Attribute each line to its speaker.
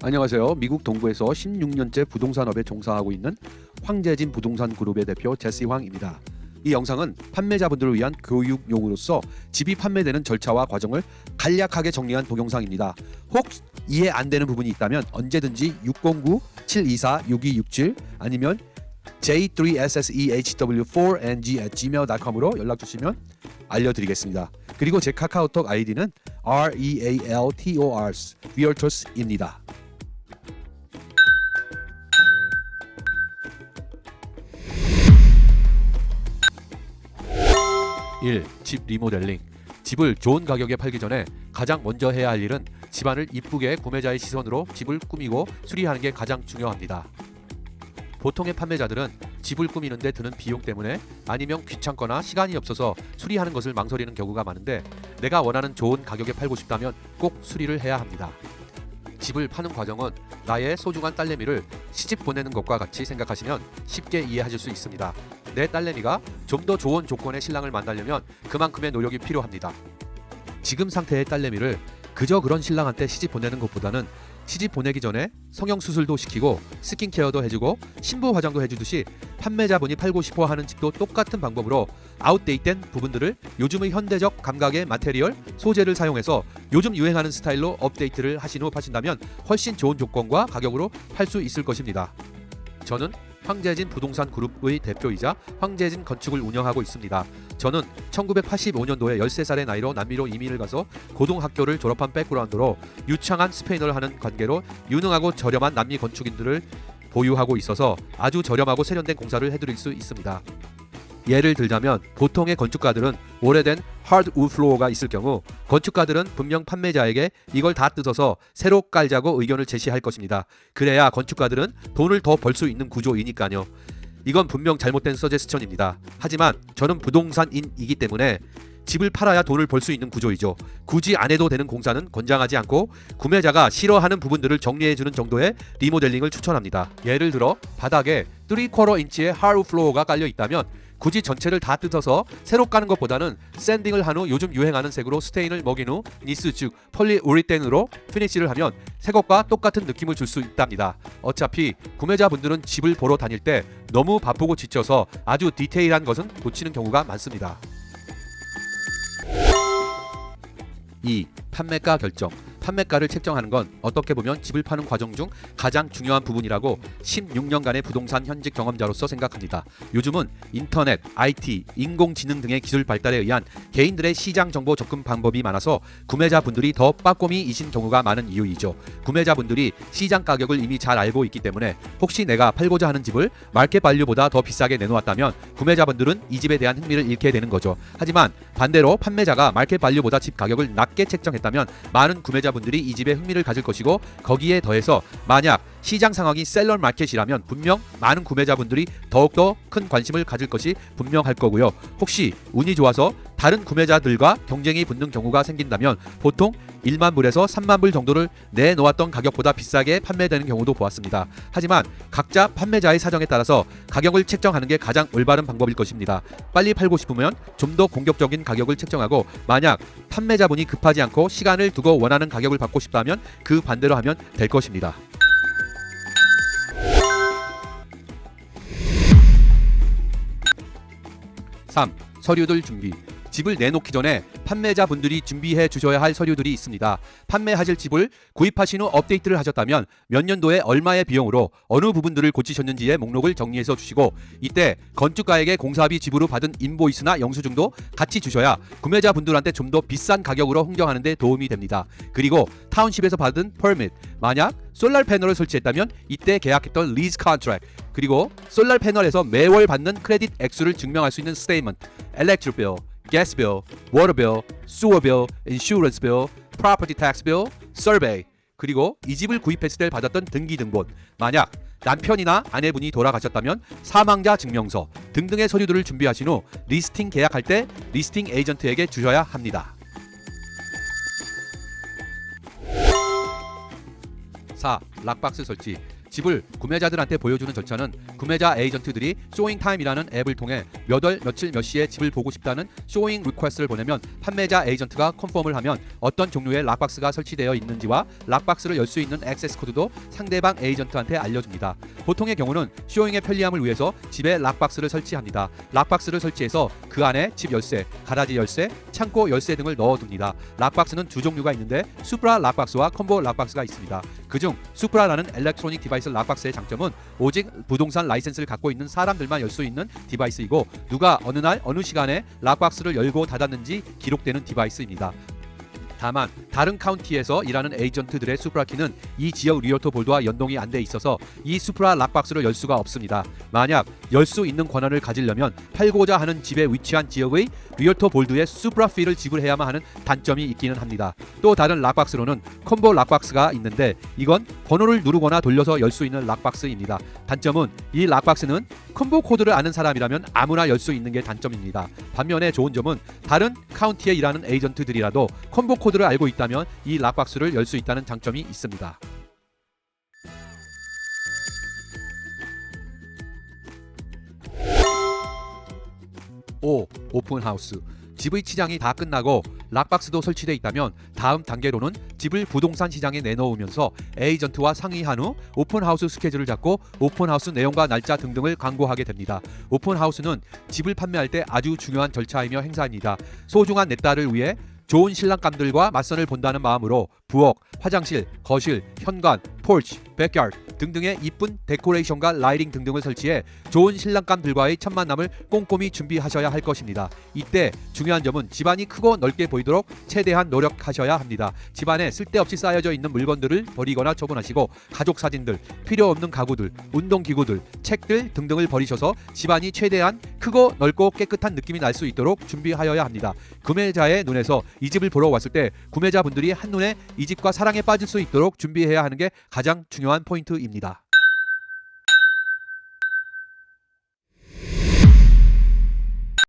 Speaker 1: 안녕하세요. 미국 동부에서 16년째 부동산업에 종사하고 있는 황재진 부동산 그룹의 대표 제시 황입니다. 이 영상은 판매자분들을 위한 교육용으로서 집이 판매되는 절차와 과정을 간략하게 정리한 동영상입니다. 혹 이해 안 되는 부분이 있다면 언제든지 609-724-6267 아니면 j3seshw4ng@gmail.com으로 연락 주시면 알려드리겠습니다. 그리고 제 카카오톡 아이디는 REALTORS Realtors입니다. 1. 집 리모델링. 집을 좋은 가격에 팔기 전에 가장 먼저 해야 할 일은 집안을 이쁘게 구매자의 시선으로 집을 꾸미고 수리하는 게 가장 중요합니다. 보통의 판매자들은 집을 꾸미는 데 드는 비용 때문에 아니면 귀찮거나 시간이 없어서 수리하는 것을 망설이는 경우가 많은데, 내가 원하는 좋은 가격에 팔고 싶다면 꼭 수리를 해야 합니다. 집을 파는 과정은 나의 소중한 딸내미를 시집 보내는 것과 같이 생각하시면 쉽게 이해하실 수 있습니다. 내 딸내미가 좀 더 좋은 조건의 신랑을 만나려면 그만큼의 노력이 필요합니다. 지금 상태의 딸내미를 그저 그런 신랑한테 시집 보내는 것보다는 시집 보내기 전에 성형수술도 시키고 스킨케어도 해주고 신부 화장도 해주듯이 판매자분이 팔고 싶어 하는 집도 똑같은 방법으로 아웃데이트된 부분들을 요즘의 현대적 감각의 마테리얼, 소재를 사용해서 요즘 유행하는 스타일로 업데이트를 하신 후 파신다면 훨씬 좋은 조건과 가격으로 팔 수 있을 것입니다. 저는 황재진 부동산 그룹의 대표이자 황재진 건축을 운영하고 있습니다. 저는 1985년도에 13살의 나이로 남미로 이민을 가서 고등학교를 졸업한 백그라운드로 유창한 스페인어를 하는 관계로 유능하고 저렴한 남미 건축인들을 보유하고 있어서 아주 저렴하고 세련된 공사를 해드릴 수 있습니다. 예를 들자면 보통의 건축가들은 오래된 하드우드 플로어가 있을 경우 건축가들은 분명 판매자에게 이걸 다 뜯어서 새로 깔자고 의견을 제시할 것입니다. 그래야 건축가들은 돈을 더 벌 수 있는 구조이니까요. 이건 분명 잘못된 서제스천입니다. 하지만 저는 부동산인이기 때문에 집을 팔아야 돈을 벌 수 있는 구조이죠. 굳이 안 해도 되는 공사는 권장하지 않고 구매자가 싫어하는 부분들을 정리해주는 정도의 리모델링을 추천합니다. 예를 들어 바닥에 3/4인치의 하드우드 플로어가 깔려 있다면 굳이 전체를 다 뜯어서 새로 까는 것보다는 샌딩을 한 후 요즘 유행하는 색으로 스테인을 먹인 후 니스 즉 폴리우리텐으로 피니시를 하면 새것과 똑같은 느낌을 줄 수 있답니다. 어차피 구매자분들은 집을 보러 다닐 때 너무 바쁘고 지쳐서 아주 디테일한 것은 놓치는 경우가 많습니다. 2. 판매가 결정. 판매가를 책정하는 건 어떻게 보면 집을 파는 과정 중 가장 중요한 부분이라고 16년간의 부동산 현직 경험자로서 생각합니다. 요즘은 인터넷, IT, 인공지능 등의 기술 발달에 의한 개인들의 시장 정보 접근 방법이 많아서 구매자분들이 더 빠꼼이이신 경우가 많은 이유이죠. 구매자분들이 시장 가격을 이미 잘 알고 있기 때문에 혹시 내가 팔고자 하는 집을 마켓 밸류보다 더 비싸게 내놓았다면 구매자분들은 이 집에 대한 흥미를 잃게 되는 거죠. 하지만 반대로 판매자가 마켓 밸류보다 집 가격을 낮게 책정했다면 많은 구매자분들이 이 집에 흥미를 가질 것이고, 거기에 더해서 만약 시장 상황이 셀러 마켓이라면 분명 많은 구매자분들이 더욱더 큰 관심을 가질 것이 분명할 거고요. 혹시 운이 좋아서 다른 구매자들과 경쟁이 붙는 경우가 생긴다면 보통 1만 불에서 3만 불 정도를 내놓았던 가격보다 비싸게 판매되는 경우도 보았습니다. 하지만 각자 판매자의 사정에 따라서 가격을 책정하는 게 가장 올바른 방법일 것입니다. 빨리 팔고 싶으면 좀 더 공격적인 가격을 책정하고, 만약 판매자분이 급하지 않고 시간을 두고 원하는 가격을 받고 싶다면 그 반대로 하면 될 것입니다. 3. 서류들 준비. 집을 내놓기 전에 판매자분들이 준비해 주셔야 할 서류들이 있습니다. 판매하실 집을 구입하신 후 업데이트를 하셨다면 몇 년도에 얼마의 비용으로 어느 부분들을 고치셨는지의 목록을 정리해서 주시고, 이때 건축가에게 공사비 지불 후 받은 인보이스나 영수증도 같이 주셔야 구매자분들한테 좀 더 비싼 가격으로 흥정하는 데 도움이 됩니다. 그리고 타운십에서 받은 퍼밋, 만약 솔라 패널을 설치했다면 이때 계약했던 리즈 컨트랙트, 그리고 솔라 패널에서 매월 받는 크레딧 액수를 증명할 수 있는 스테이트먼트, 엘렉트릭 빌, 가스 빌, 워터 빌, 수어 빌, 인슈런스 빌, 프로퍼티 텍스 빌, 서베이, 그리고 이 집을 구입했을 때 받았던 등기등본, 만약 남편이나 아내분이 돌아가셨다면 사망자 증명서 등등의 서류들을 준비하신 후 리스팅 계약할 때 리스팅 에이전트에게 주셔야 합니다. 4. 락박스 설치. 집을 구매자들한테 보여주는 절차는 구매자 에이전트들이 쇼잉타임이라는 앱을 통해 몇 월 며칠 몇 시에 집을 보고 싶다는 쇼잉 리퀘스트를 보내면 판매자 에이전트가 컨펌을 하면 어떤 종류의 락박스가 설치되어 있는지와 락박스를 열 수 있는 액세스 코드도 상대방 에이전트한테 알려줍니다. 보통의 경우는 쇼잉의 편리함을 위해서 집에 락박스를 설치합니다. 락박스를 설치해서 그 안에 집 열쇠, 가라지 열쇠, 창고 열쇠 등을 넣어둡니다. 락박스는 두 종류가 있는데 수프라 락박스와 콤보 락박스가 있습니다. 그중 수프라라는 일렉트로닉 디바이스 락박스의 장점은 오직 부동산 라이센스를 갖고 있는 사람들만 열 수 있는 디바이스이고 누가 어느 날 어느 시간에 락박스를 열고 닫았는지 기록되는 디바이스입니다. 다만 다른 카운티에서 일하는 에이전트들의 수프라키는 이 지역 리얼터 볼드와 연동이 안 돼 있어서 이 수프라 락박스를 열 수가 없습니다. 만약 열 수 있는 권한을 가지려면 팔고자 하는 집에 위치한 지역의 리얼터 볼드의 수프라 피를 지불해야만 하는 단점이 있기는 합니다. 또 다른 락박스로는 콤보 락박스가 있는데 이건 번호를 누르거나 돌려서 열 수 있는 락박스입니다. 단점은 이 락박스는 콤보 코드를 아는 사람이라면 아무나 열 수 있는 게 단점입니다. 반면에 좋은 점은 다른 카운티에 일하는 에이전트들이라도 콤보 코드를 알고 있다면 이 락박스를 열 수 있다는 장점이 있습니다. 5. 오픈하우스. 집의 치장이 다 끝나고 락박스도 설치되어 있다면 다음 단계로는 집을 부동산 시장에 내놓으면서 에이전트와 상의한 후 오픈하우스 스케줄을 잡고 오픈하우스 내용과 날짜 등등을 광고하게 됩니다. 오픈하우스는 집을 판매할 때 아주 중요한 절차이며 행사입니다. 소중한 내 딸을 위해 좋은 신랑감들과 맞선을 본다는 마음으로 부엌, 화장실, 거실, 현관, 포르치, 백야드 등등의 이쁜 데코레이션과 라이팅 등등을 설치해 좋은 신랑감들과의 첫 만남을 꼼꼼히 준비하셔야 할 것입니다. 이때 중요한 점은 집안이 크고 넓게 보이도록 최대한 노력하셔야 합니다. 집안에 쓸데없이 쌓여져 있는 물건들을 버리거나 처분하시고 가족 사진들, 필요 없는 가구들, 운동기구들, 책들 등등을 버리셔서 집안이 최대한 크고 넓고 깨끗한 느낌이 날 수 있도록 준비하여야 합니다. 구매자의 눈에서 이 집을 보러 왔을 때 구매자분들이 한눈에 이 집과 사랑에 빠질 수 있도록 준비해야 하는 게 가장 중요한 포인트입니다.